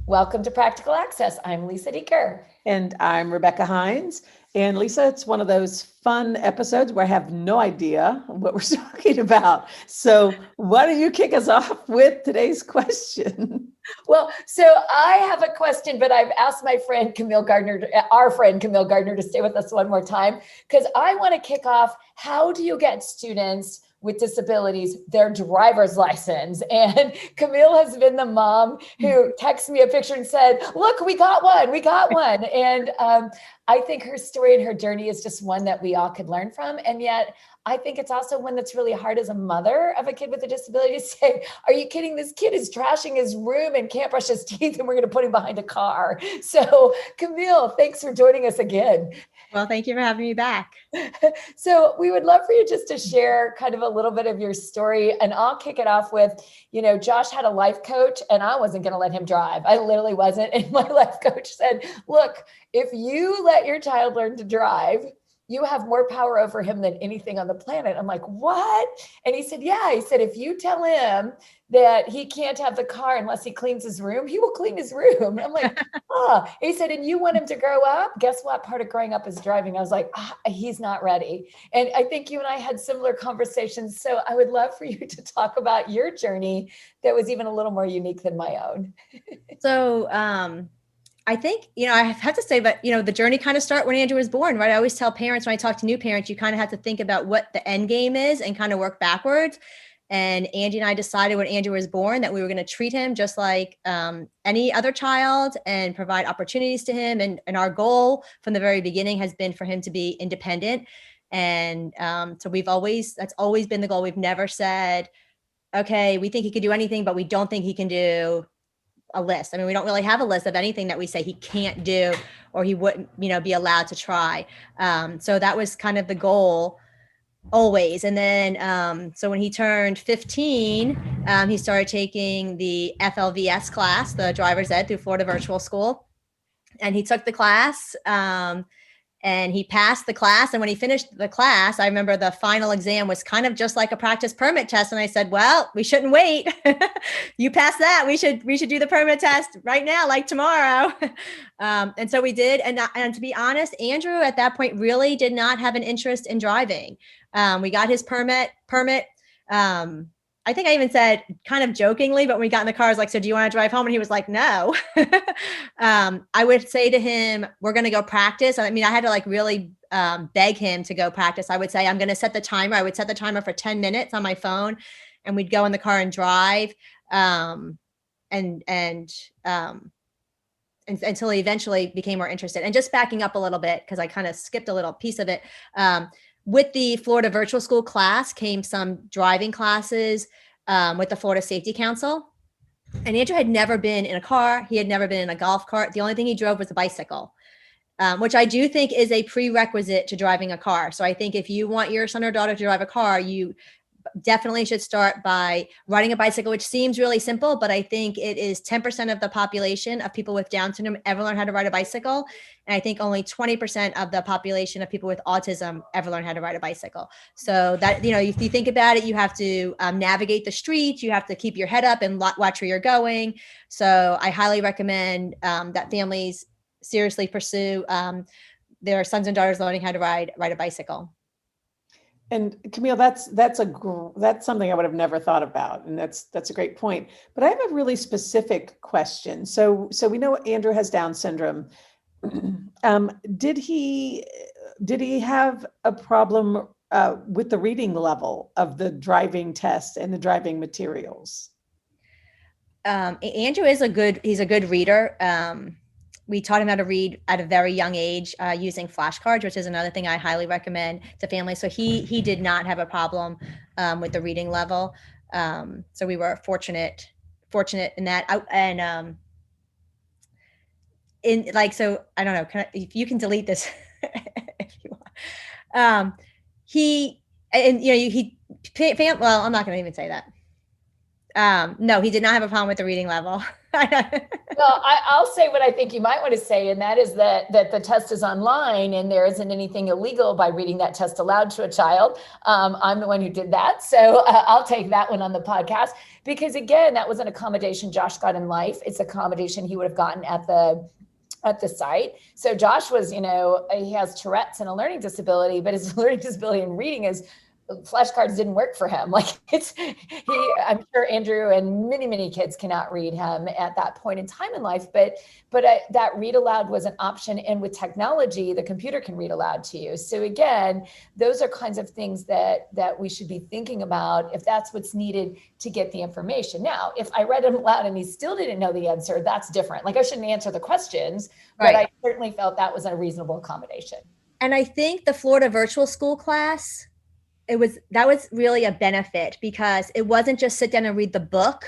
Welcome to Practical Access. I'm Lisa Deeker. And I'm Rebecca Hines. And Lisa, it's one of those fun episodes where I have no idea what we're talking about. So why don't you kick us off with today's question? Well, so I have a question, but I've asked my friend Camille Gardner, our friend Camille Gardner, to stay with us one more time, because I want to kick off, how do you get students with disabilities their driver's license? And Camille has been the mom who texted me a picture and said, look, we got one. And I think her story and her journey is just one that we all could learn from. And yet I think it's also one that's really hard as a mother of a kid with a disability to say, are you kidding? This kid is trashing his room and can't brush his teeth and we're going to put him behind a car. So Camille, thanks for joining us again. Well, thank you for having me back. So we would love for you just to share kind of a little bit of your story. And I'll kick it off with, Josh had a life coach and I wasn't going to let him drive. I literally wasn't. And my life coach said, look, if you let your child learn to drive, you have more power over him than anything on the planet. I'm like, what? And he said, yeah. He said, if you tell him that he can't have the car unless he cleans his room, he will clean his room. I'm like, oh. He said, and you want him to grow up? Guess what? Part of growing up is driving. I was like, he's not ready. And I think you and I had similar conversations. So I would love for you to talk about your journey that was even a little more unique than my own. So, I think, I have to say, but, the journey kind of started when Andrew was born, right? I always tell parents when I talk to new parents, you kind of have to think about what the end game is and kind of work backwards. And Angie and I decided when Andrew was born that we were going to treat him just like any other child and provide opportunities to him. And our goal from the very beginning has been for him to be independent. And so that's always been the goal. We've never said, okay, we think he could do anything, but we don't think he can do a list. I mean, we don't really have a list of anything that we say he can't do or he wouldn't, be allowed to try. So that was kind of the goal always. And then, so when he turned 15, he started taking the FLVS class, the driver's ed through Florida Virtual School. And he took the class, and he passed the class. And when he finished the class, I remember the final exam was kind of just like a practice permit test. And I said, well, we shouldn't wait. You passed that. We should do the permit test right now, like tomorrow. And so we did. And to be honest, Andrew at that point really did not have an interest in driving. We got his permit. I think I even said kind of jokingly, but when we got in the car, I was like, so do you want to drive home? And he was like, no. I would say to him, we're going to go practice. I mean, I had to really beg him to go practice. I would say, I'm going to set the timer. I would set the timer for 10 minutes on my phone and we'd go in the car and drive. And until he eventually became more interested. And just backing up a little bit, because I kind of skipped a little piece of it. With the Florida Virtual School class came some driving classes with the Florida Safety Council. And Andrew had never been in a car. He had never been in a golf cart. The only thing he drove was a bicycle, which I do think is a prerequisite to driving a car. So I think if you want your son or daughter to drive a car, you definitely should start by riding a bicycle, which seems really simple, but I think it is 10% of the population of people with Down syndrome ever learn how to ride a bicycle. And I think only 20% of the population of people with autism ever learn how to ride a bicycle. So that, if you think about it, you have to navigate the streets, you have to keep your head up and watch where you're going. So I highly recommend that families seriously pursue their sons and daughters learning how to ride a bicycle. And Camille, that's something I would have never thought about, and that's a great point. But I have a really specific question. So we know Andrew has Down syndrome. Did he have a problem with the reading level of the driving test and the driving materials? Andrew is he's a good reader. We taught him how to read at a very young age using flashcards, which is another thing I highly recommend to families. So he did not have a problem with the reading level. So we were fortunate in that. So I don't know, if you can delete this if you want. Well, I'm not going to even say that. No, he did not have a problem with the reading level. Well, I'll say what I think you might want to say, and that is that the test is online, and there isn't anything illegal by reading that test aloud to a child. I'm the one who did that, so I'll take that one on the podcast, because again, that was an accommodation Josh got in life. It's accommodation he would have gotten at the site. So Josh was, he has Tourette's and a learning disability, but his learning disability in reading is flashcards didn't work for him. Like I'm sure Andrew and many, many kids cannot read him at that point in time in life, but that read aloud was an option. And with technology, the computer can read aloud to you. So again, those are kinds of things that we should be thinking about if that's what's needed to get the information. Now, if I read him aloud and he still didn't know the answer, that's different. Like I shouldn't answer the questions, but I certainly felt that was a reasonable accommodation. And I think the Florida virtual school class, that was really a benefit, because it wasn't just sit down and read the book.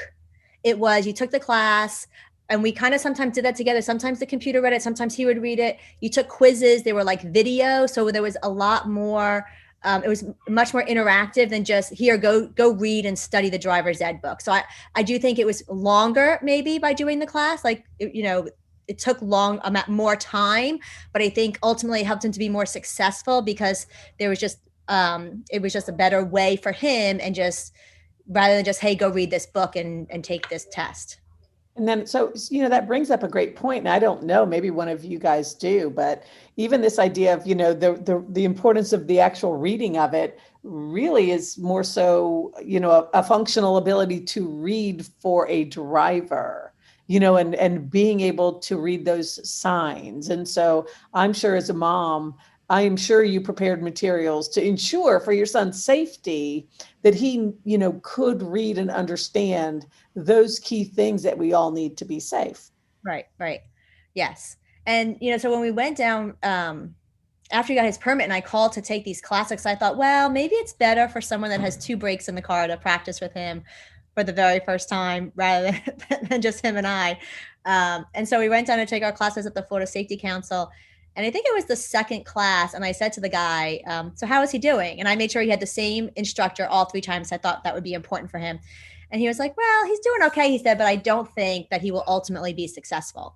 It was, you took the class, and we kind of sometimes did that together. Sometimes the computer read it, sometimes he would read it. You took quizzes, they were like video. So there was a lot more, it was much more interactive than just here, go read and study the driver's ed book. So I do think it was longer maybe by doing the class. Like, it took more time, but I think ultimately it helped him to be more successful, because there was just, it was just a better way for him, and just rather than just, hey, go read this book and take this test. And then, so, that brings up a great point. And I don't know, maybe one of you guys do, but even this idea of, the importance of the actual reading of it really is more so, a functional ability to read for a driver, and being able to read those signs. And so I'm sure as a mom, I am sure you prepared materials to ensure for your son's safety that he, could read and understand those key things that we all need to be safe. Right. Yes. And, so when we went down, after he got his permit and I called to take these classics, I thought, well, maybe it's better for someone that has 2 brakes in the car to practice with him for the very first time rather than just him and I. And so we went down to take our classes at the Florida Safety Council. And I think it was the second class. And I said to the guy, so how is he doing? And I made sure he had the same instructor all 3 times. I thought that would be important for him. And he was like, well, he's doing okay, he said, but I don't think that he will ultimately be successful.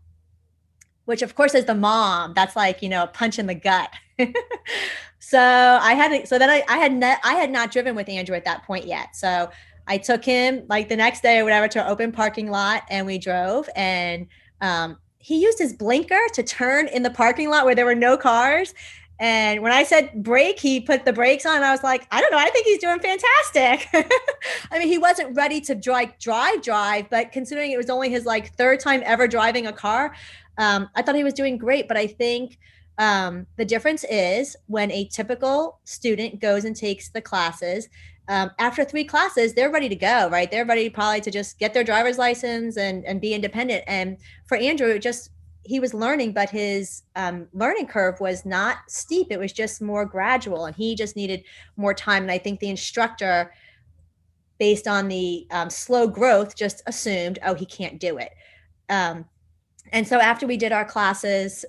Which, of course, as the mom, that's like, a punch in the gut. So I had not driven with Andrew at that point yet. So I took him like the next day or whatever to an open parking lot, and we drove, and he used his blinker to turn in the parking lot where there were no cars. And when I said brake, he put the brakes on. I was like, I don't know. I think he's doing fantastic. I mean, he wasn't ready to drive, but considering it was only his 3rd time ever driving a car, I thought he was doing great. But I think the difference is when a typical student goes and takes the classes, after 3 classes, they're ready to go, right? They're ready probably to just get their driver's license and be independent. And for Andrew, he was learning, but his learning curve was not steep. It was just more gradual, and he just needed more time. And I think the instructor, based on the slow growth, just assumed, oh, he can't do it. And so after we did our classes,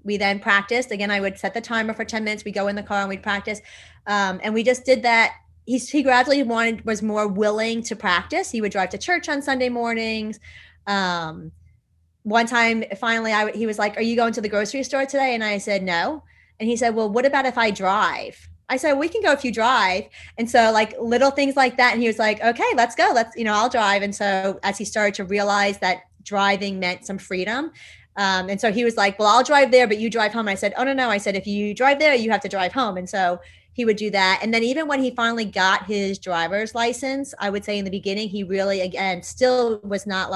we then practiced. Again, I would set the timer for 10 minutes. We go in the car and we'd practice. And we just did that. He gradually was more willing to practice. He would drive to church on Sunday mornings. One time, finally, he was like, are you going to the grocery store today? And I said, no. And he said, well, what about if I drive? I said, we can go if you drive. And so little things like that. And he was like, okay, let's go. I'll drive. And so as he started to realize that driving meant some freedom. And so he was like, well, I'll drive there, but you drive home. And I said, oh, no. I said, if you drive there, you have to drive home. And so he would do that. And then even when he finally got his driver's license, I would say in the beginning, he really, again, still was not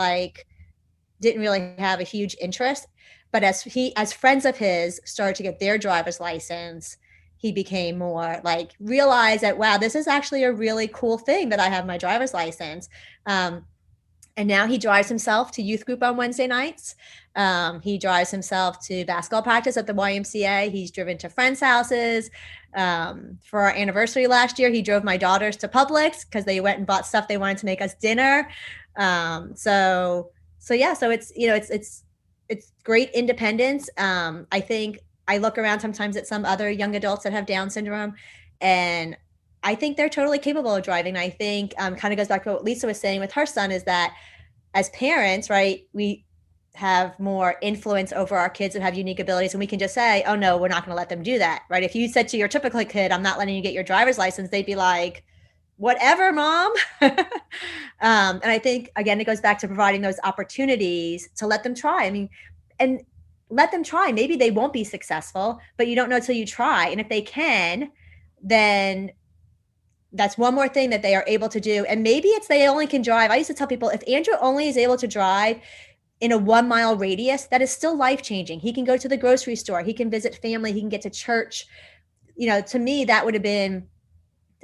didn't really have a huge interest. But as friends of his started to get their driver's license, he became more realized that, wow, this is actually a really cool thing that I have my driver's license. And now he drives himself to youth group on Wednesday nights. He drives himself to basketball practice at the YMCA. He's driven to friends' houses. For our anniversary last year, he drove my daughters to Publix because they went and bought stuff they wanted to make us dinner. So it's great independence. I think I look around sometimes at some other young adults that have Down syndrome, and I think they're totally capable of driving. I think kind of goes back to what Lisa was saying with her son, is that as parents, right, we have more influence over our kids that have unique abilities, and we can just say, oh no, we're not going to let them do that, right? If you said to your typical kid, I'm not letting you get your driver's license, they'd be like, whatever, mom. And I think, again, it goes back to providing those opportunities to let them try. I mean, and let them try. Maybe they won't be successful, but you don't know till you try. And if they can, then that's one more thing that they are able to do. And maybe it's they only can drive. I used to tell people, if Andrew only is able to drive in a 1 mile radius, that is still life changing. He can go to the grocery store, he can visit family, he can get to church. To me, that would have been,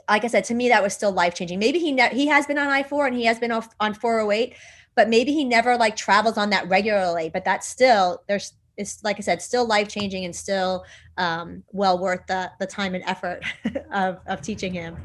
like I said, to me, that was still life changing. Maybe he has been on I-4 and he has been on 408, but maybe he never like travels on that regularly. But that's still, it's like I said, still life changing and still well worth the time and effort of teaching him.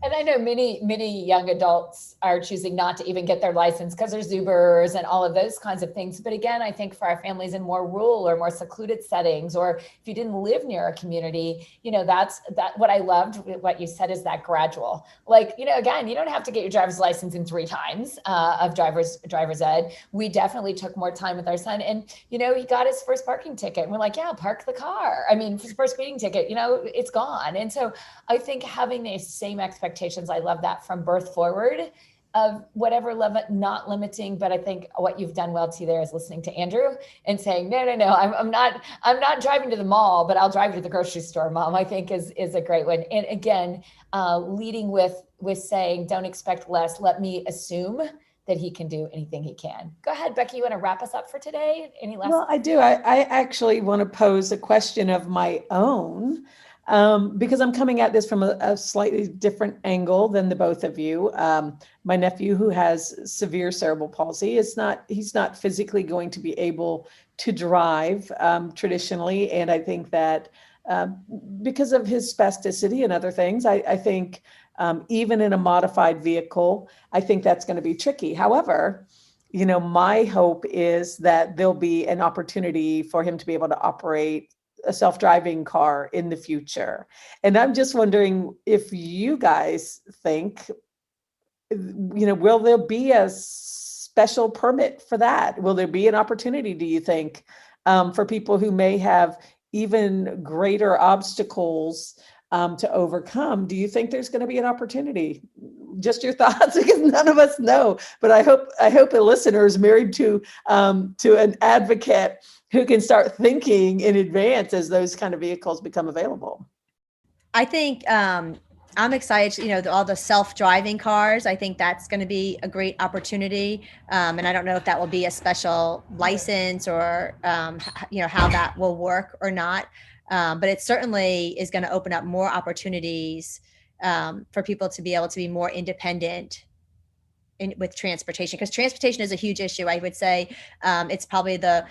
And I know many young adults are choosing not to even get their license because there's Ubers and all of those kinds of things. But again, I think for our families in more rural or more secluded settings, or if you didn't live near a community, that's what I loved. What you said is that gradual, like, again, you don't have to get your driver's license in 3 times of driver's ed. We definitely took more time with our son, and he got his first parking ticket. And we're like, yeah, park the car. I mean, his first speeding ticket, it's gone. And so I think having the same expectations, I love that from birth forward, of whatever level, not limiting. But I think what you've done well too there is listening to Andrew and saying, no, I'm not driving to the mall, but I'll drive you to the grocery store, Mom, I think is a great one. And again, leading with saying, don't expect less. Let me assume that he can do anything he can. Go ahead, Becky, you want to wrap us up for today? Any last? Well, I do. I actually want to pose a question of my own. Because I'm coming at this from a slightly different angle than the both of you. My nephew, who has severe cerebral palsy, he's not physically going to be able to drive traditionally. And I think that because of his spasticity and other things, I think even in a modified vehicle, I think that's going to be tricky. However, my hope is that there'll be an opportunity for him to be able to operate a self-driving car in the future. And I'm just wondering if you guys think, will there be a special permit for that? Will there be an opportunity, do you think, for people who may have even greater obstacles to overcome? Do you think there's going to be an opportunity? Just your thoughts, because none of us know. But I hope a listener is married to an advocate who can start thinking in advance as those kind of vehicles become available. I think I'm excited, all the self-driving cars. I think that's going to be a great opportunity. And I don't know if that will be a special license or, how that will work or not. But it certainly is going to open up more opportunities for people to be able to be more independent with transportation, because transportation is a huge issue. I would say it's probably the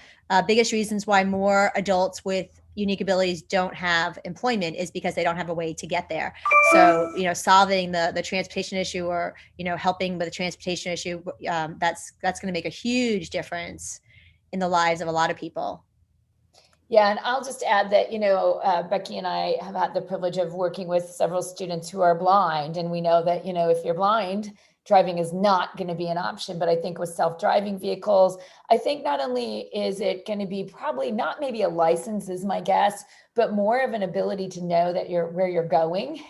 biggest reasons why more adults with unique abilities don't have employment is because they don't have a way to get there. So, solving the transportation issue, or, helping with the transportation issue, that's going to make a huge difference in the lives of a lot of people. Yeah, and I'll just add that, Becky and I have had the privilege of working with several students who are blind. And we know that, if you're blind, driving is not going to be an option. But I think with self-driving vehicles, I think not only is it going to be probably not maybe a license is my guess, but more of an ability to know that where you're going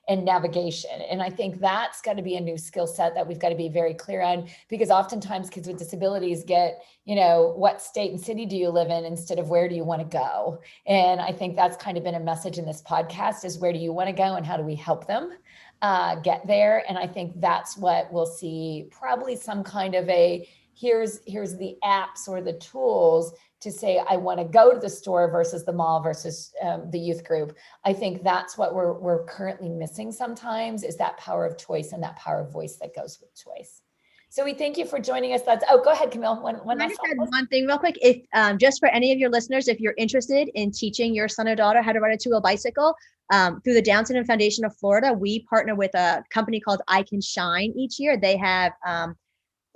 and navigation. And I think that's got to be a new skill set that we've got to be very clear on, because oftentimes kids with disabilities get, what state and city do you live in instead of where do you want to go? And I think that's kind of been a message in this podcast, is where do you want to go and how do we help them get there? And I think that's what we'll see, probably some kind of here's the apps or the tools to say, I want to go to the store versus the mall versus the youth group. I think that's what we're currently missing sometimes, is that power of choice and that power of voice that goes with choice. So we thank you for joining us. Go ahead, Camille. One thing real quick. If just for any of your listeners, if you're interested in teaching your son or daughter how to ride a two-wheel bicycle, through the Down Syndrome Foundation of Florida, we partner with a company called I Can Shine each year. They have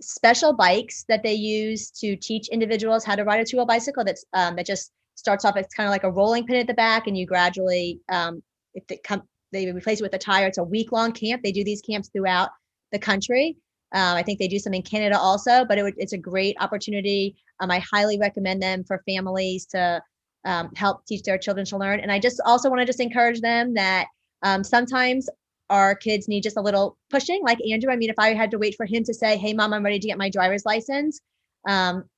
special bikes that they use to teach individuals how to ride a two-wheel bicycle. That just starts off, it's kind of like a rolling pin at the back, and you gradually, they replace it with a tire. It's a week-long camp. They do these camps throughout the country. I think they do some in Canada also, but it's a great opportunity. I highly recommend them for families to help teach their children to learn. And I just also want to just encourage them that sometimes our kids need just a little pushing, like Andrew. I mean, if I had to wait for him to say, "Hey, mom, I'm ready to get my driver's license,"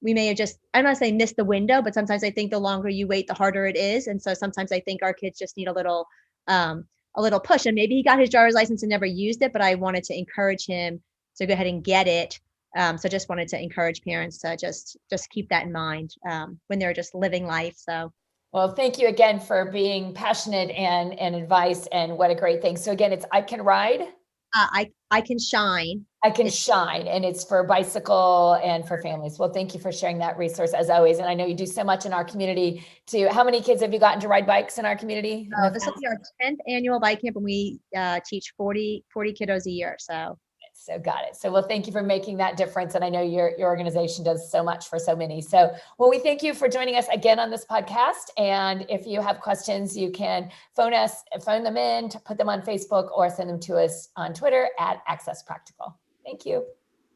we may have just, I'm not saying missed the window, but sometimes I think the longer you wait, the harder it is. And so sometimes I think our kids just need a little push. And maybe he got his driver's license and never used it, but I wanted to encourage him to go ahead and get it. So just wanted to encourage parents to just keep that in mind when they're just living life. So. Well, thank you again for being passionate and advice, and what a great thing. So again, it's I Can Ride. I Can Shine. I Can Shine, and it's for bicycle and for families. Well, thank you for sharing that resource as always. And I know you do so much in our community too. How many kids have you gotten to ride bikes in our community? This will be our 10th annual bike camp, and we teach 40 kiddos a year. So got it. So, well, thank you for making that difference. And I know your organization does so much for so many. So, well, we thank you for joining us again on this podcast. And if you have questions, you can phone them in, to put them on Facebook, or send them to us on Twitter @Access Practical. Thank you.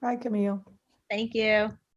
Bye, Camille. Thank you.